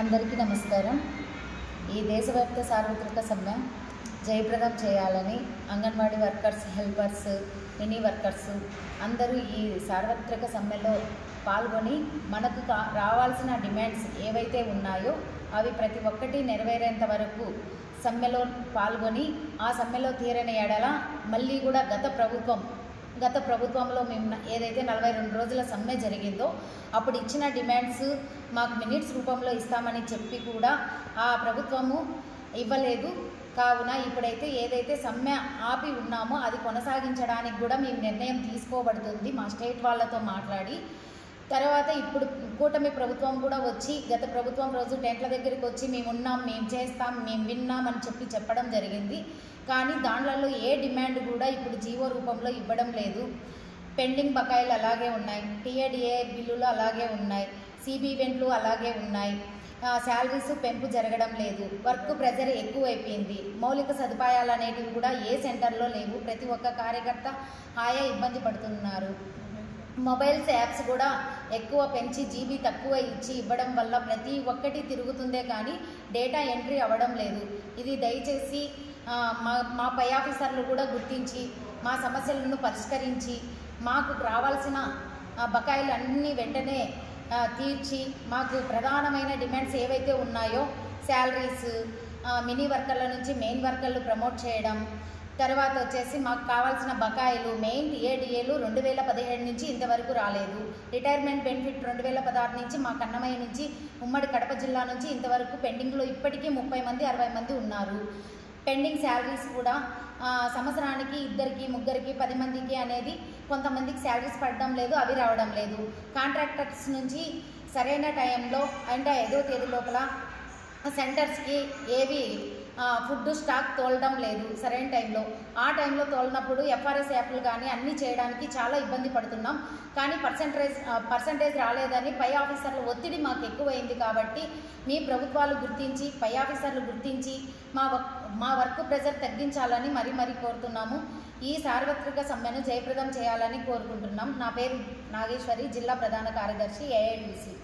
అందరికీ నమస్కారం। ఈ దేశవ్యాప్త సార్వత్రిక సమ్మె జయప్రదం చేయాలని anganwadi workers, helpers, mini workers అందరూ ఈ సార్వత్రిక సమ్మెలో పాల్గొని మనకు రావాల్సిన డిమాండ్స్ ఏవైతే ఉన్నాయో అవి ప్రతి ఒక్కటి నెరవేరేంత వరకు సమ్మెలో పాల్గొని ఆ సమ్మెలో తీరని ఎడల మళ్ళీ కూడా గత ప్రభుత్వంలో మేము ఏదైతే 42 రోజుల సమ్మె జరిగిందో అప్పుడు ఇచ్చిన డిమాండ్స్ మాకు మినిట్స్ రూపంలో ఇస్తామని చెప్పి కూడా ఆ ప్రభుత్వము ఇవ్వలేదు। కావున ఇప్పుడైతే ఏదైతే సమ్మె ఆపి ఉన్నామో అది కొనసాగించడానికి కూడా మేము నిర్ణయం తీసుకోబడుతుంది మా స్టేట్ వాళ్ళతో మాట్లాడి। తర్వాత ఇప్పుడు కూటమి ప్రభుత్వం కూడా వచ్చి గత ప్రభుత్వం రోజు టెంట్ల దగ్గరికి వచ్చి మేము ఉన్నాం, మేము చేస్తాం, మేము విన్నాం అని చెప్పడం జరిగింది। కానీ దాంట్లో ఏ డిమాండ్ కూడా ఇప్పుడు జీవో రూపంలో ఇవ్వడం లేదు। పెండింగ్ బకాయిలు అలాగే ఉన్నాయి, టీఏడిఏ బిల్లులు అలాగే ఉన్నాయి, సిబి ఈవెంట్లు అలాగే ఉన్నాయి, శాలరీస్ పెంపు జరగడం లేదు, వర్క్ ప్రెజర్ ఎక్కువైపోయింది, మౌలిక సదుపాయాలు అనేటివి కూడా ఏ సెంటర్లో లేవు, ప్రతి ఒక్క కార్యకర్త హాయా ఇబ్బంది పడుతున్నారు। మొబైల్స్ యాప్స్ కూడా ఎక్కువ పెంచి జీబీ తక్కువ ఇచ్చి ఇవ్వడం వల్ల ప్రతి ఒక్కటి తిరుగుతుందే కానీ డేటా ఎంట్రీ అవ్వడం లేదు। ఇది దయచేసి మా పై ఆఫీసర్లు కూడా గుర్తించి మా సమస్యలను పరిష్కరించి మాకు రావాల్సిన బకాయిలు అన్నీ వెంటనే తీర్చి మాకు ప్రధానమైన డిమాండ్స్ ఏవైతే ఉన్నాయో శాలరీస్, మినీ వర్కర్ల నుంచి మెయిన్ వర్కర్లు ప్రమోట్ చేయడం, తర్వాత వచ్చేసి మాకు కావాల్సిన బకాయిలు మెయిన్ టీఏడిఏలు 2017 నుంచి ఇంతవరకు రాలేదు, రిటైర్మెంట్ బెనిఫిట్ 2016 నుంచి మా కన్నమయ్య నుంచి ఉమ్మడి కడప జిల్లా నుంచి ఇంతవరకు పెండింగ్లో ఇప్పటికీ 30 మంది 60 మంది ఉన్నారు। పెండింగ్ శాలరీస్ కూడా సంవత్సరానికి 2, 3, 10 మందికి అనేది కొంతమందికి శాలరీస్ పడడం లేదు, అవి రావడం లేదు। కాంట్రాక్టర్స్ నుంచి సరైన టైంలో అంటే 5వ తేదీ లోపల సెంటర్స్కి ఏవి ఫుడ్ స్టాక్ తోలడం లేదు సరైన టైంలో। ఆ టైంలో తోలినప్పుడు ఎఫ్ఆర్ఎస్ యాప్లు కానీ అన్నీ చేయడానికి చాలా ఇబ్బంది పడుతున్నాం। కానీ పర్సంటేజ్ రాలేదని పై ఆఫీసర్లు ఒత్తిడి మాకు ఎక్కువైంది కాబట్టి మీ ప్రభుత్వాలు గుర్తించి పై ఆఫీసర్లు గుర్తించి మా వర్క్ ప్రెజర్ తగ్గించాలని మరీ కోరుతున్నాము। ఈ సార్వత్రిక సమ్మెను జయప్రదం చేయాలని కోరుకుంటున్నాం। నా పేరు నాగేశ్వరి, జిల్లా ప్రధాన కార్యదర్శి, ఏఐటీసీ।